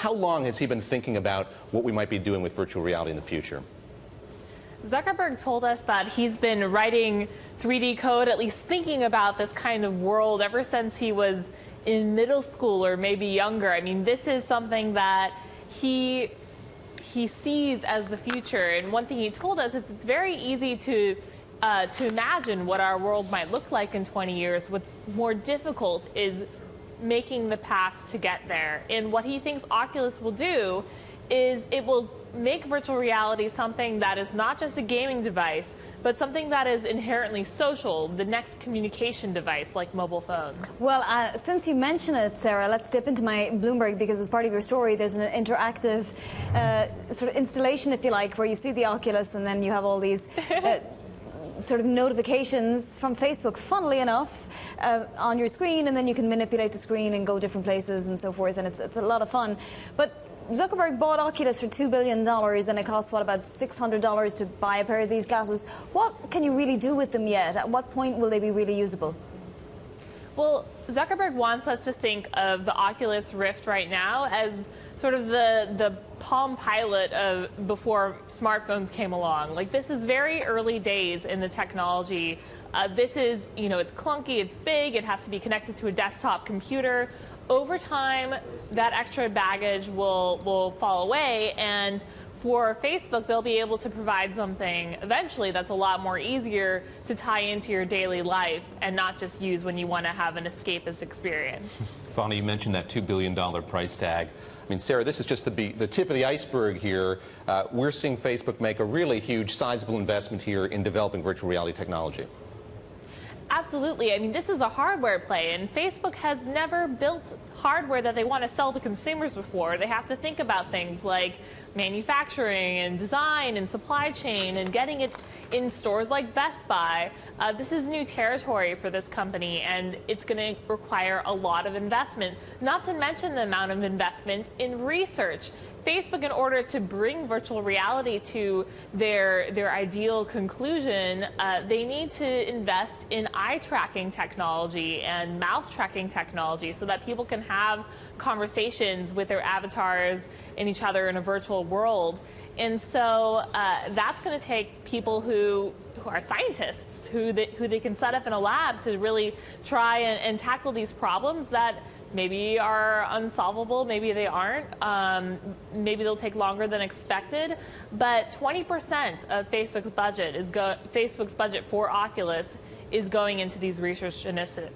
how long has he been thinking about what we might be doing with virtual reality in the future? Zuckerberg told us that he's been writing 3D code, at least thinking about this kind of world, ever since he was in middle school or maybe younger. I mean, this is something that he sees as the future. And one thing he told us is it's very easy to imagine what our world might look like in 20 years. What's more difficult is making the path to get there. And what he thinks Oculus will do is it will make virtual reality something that is not just a gaming device, but something that is inherently social, the next communication device like mobile phones. Well, since you mention it, Sarah, let's dip into my Bloomberg, because as part of your story, there's an interactive sort of installation, if you like, where you see the Oculus and then you have all these sort of notifications from Facebook, funnily enough, on your screen, and then you can manipulate the screen and go different places and so forth, and it's a lot of fun. But Zuckerberg bought Oculus for $2 billion, and it costs, what, about $600 to buy a pair of these glasses. What can you really do with them yet? At what point will they be really usable? Well, Zuckerberg wants us to think of the Oculus Rift right now as sort of the Palm Pilot of before smartphones came along. Like, this is very early days in the technology. This is, you know, it's clunky, it's big, it has to be connected to a desktop computer. Over time, that extra baggage will fall away, and for Facebook, they'll be able to provide something eventually that's a lot more easier to tie into your daily life and not just use when you want to have an escapist experience. Vonnie, you mentioned that $2 billion price tag. I mean, Sarah, this is just the tip of the iceberg here. We're seeing Facebook make a really huge, sizable investment here in developing virtual reality technology. Absolutely. I mean, this is a hardware play, and Facebook has never built hardware that they want to sell to consumers before. They have to think about things like manufacturing and design and supply chain and getting it in stores like Best Buy. This is new territory for this company, and it's going to require a lot of investment, not to mention the amount of investment in research. Facebook, in order to bring virtual reality to their ideal conclusion, they need to invest in eye tracking technology and mouse tracking technology so that people can have conversations with their avatars and each other in a virtual world. And so that's going to take people who are scientists, who they can set up in a lab to really try and tackle these problems that maybe are unsolvable, maybe they aren't, maybe they'll take longer than expected, but 20% of Facebook's budget for Oculus is going into these research initiatives.